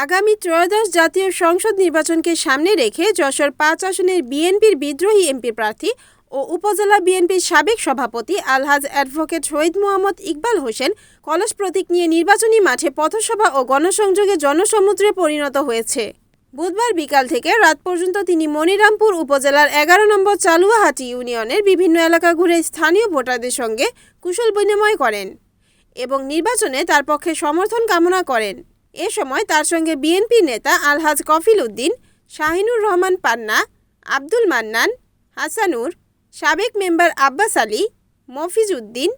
আগামী ত্রয়োদশ জাতীয় সংসদ নির্বাচনকে সামনে রেখে যশোর ৫ আসনের বিএনপির বিদ্রোহী এমপি প্রার্থী ও উপজেলা বিএনপির সাবেক সভাপতি আলহাজ অ্যাডভোকেট শহীদ মোহাম্মদ ইকবাল হোসেন কলস প্রতীক নিয়ে নির্বাচনী মাঠে পথসভা ও গণসংযোগে জনসমুদ্রে পরিণত হয়েছে। বুধবার বিকাল থেকে রাত পর্যন্ত তিনি মনিরামপুর উপজেলার ১১ নম্বর চালুয়াহাটি ইউনিয়নের বিভিন্ন এলাকা ঘুরে স্থানীয় ভোটারদের সঙ্গে কুশল বিনিময় করেন এবং নির্বাচনে তার পক্ষে সমর্থন কামনা করেন। এ সময় তার সঙ্গে বিএনপি নেতা আলহাজ কফিল উদ্দিন, শাহিনুর রহমান পান্না, আব্দুল মান্নান, হাসানুর, সাবেক মেম্বার আব্বাস আলী, মফিজ উদ্দিন,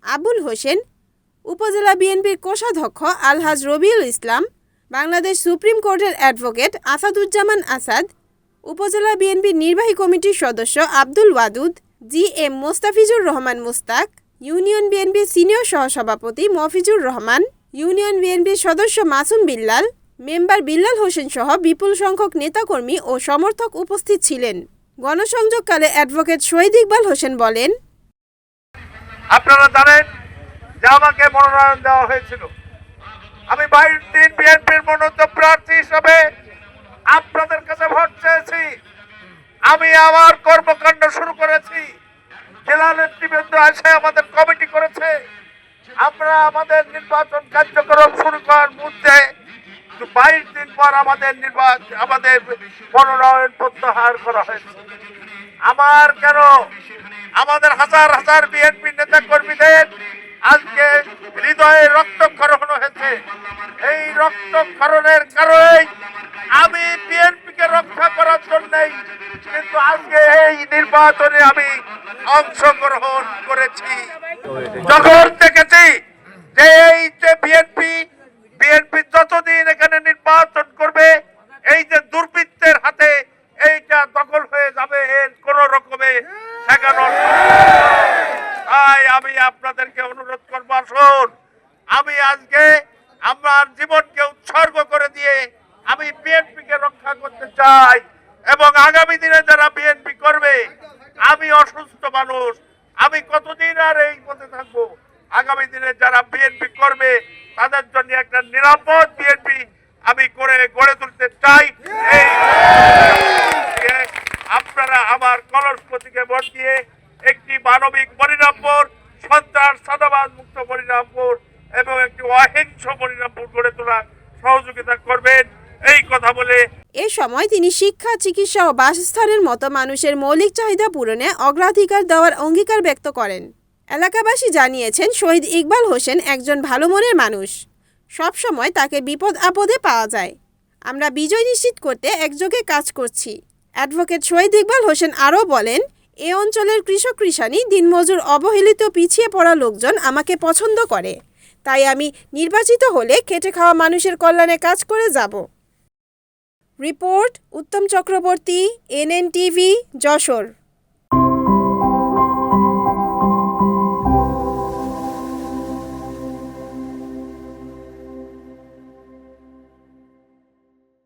আবুল হোসেন, উপজেলা বিএনপির কোষাধ্যক্ষ আলহাজ রবিউল ইসলাম, বাংলাদেশ সুপ্রিম কোর্টের অ্যাডভোকেট আসাদুজ্জামান আসাদ, উপজেলা বিএনপির নির্বাহী কমিটির সদস্য আব্দুল ওয়াদুদ, জি.এম. মোস্তাফিজুর রহমান মুস্তাক, ইউনিয়ন বিএনপির সিনিয়র সহসভাপতি মফিজুর রহমান, ইউনিয়ন বিএনপির সদস্য মাসুম বিল্লাল, মেম্বার বিল্লাল হোসেন সহ বিপুল সংখ্যক নেতাকর্মী ও সমর্থক উপস্থিত ছিলেন। গণসংযোগকালে অ্যাডভোকেট শহীদ ইকবাল হোসেন বলেন, আপনারা জানেন যে আমাকে মনোনয়ন দেওয়া হয়েছিল। আমি 22 দিন বিএনপির মনোনীত প্রার্থী হিসেবে আপনাদের কাছে ভোট চেয়েছি। আমি আমার কর্মকাণ্ড শুরু করেছি। জেলা নেতৃবৃন্দ এসে আমাদের কমিটি করেছে। আমরা আমাদের নির্বাচন কার্যক্রম শুরু করার মধ্যে 22 দিন পর আমাদের মনোনয়ন প্রত্যাহার করা হয়েছে। আমার কেন আমাদের হাজার হাজার বিএনপি নেতা কর্মীদের আজকে হৃদয়ে রক্তক্ষরণ হয়েছে। এই রক্তক্ষরণের কারণেই আমি বিএনপিকে রক্ষা করার জন্যই কিন্তু আজকে এই নির্বাচনে আমি অংশগ্রহণ করেছি। যখন দেখেছি যে এই যে বিএনপি যতদিন এখানে নির্বাচন করবে, এই যে দুর্বৃত্তের হাতে এইটা দখল হয়ে যাবে, এর কোন রকমে ঠেকানোর। তাই আমি আপনাদেরকে অনুরোধ করবো, আসুন আমি আজকে আমার জীবনকে উৎসর্গ করে দিয়ে আমি বিএনপিকে রক্ষা করতে চাই। এবং আগামী দিনে যারা বিএনপি করবে, আমি অসুস্থ মানুষ, আমি কতদিন আর এই পথে থাকবো। আগামী দিনে যারা বিএনপি করবে তাদের জন্য একটা নিরাপদ বিএনপি আমি গড়ে তুলতে চাই। আপনারা আমার কলস প্রতীকে ভোট দিয়ে একটি মানবিক মনিরামপুর, সন্ত্রাস চাঁদাবাজ মুক্ত মনিরামপুর এবং একটি অহিংস মনিরামপুর গড়ে তোলার সহযোগিতা করবেন, এই কথা বলে এ সময় তিনি শিক্ষা, চিকিৎসা ও বাসস্থানের মতো মানুষের মৌলিক চাহিদা পূরণে অগ্রাধিকার দেওয়ার অঙ্গীকার ব্যক্ত করেন। এলাকাবাসী জানিয়েছেন, শহীদ ইকবাল হোসেন একজন ভালো মনের মানুষ। সব সময় তাকে বিপদ আপদে পাওয়া যায়। আমরা বিজয় নিশ্চিত করতে একযোগে কাজ করছি। অ্যাডভোকেট শহীদ ইকবাল হোসেন আরও বলেন, এ অঞ্চলের কৃষক কৃষানি, দিনমজুর, অবহেলিত, পিছিয়ে পড়া লোকজন আমাকে পছন্দ করে। তাই আমি নির্বাচিত হলে খেটে খাওয়া মানুষের কল্যাণে কাজ করে যাব। রিপোর্ট উত্তম চক্রবর্তী, NNTV, যশোর।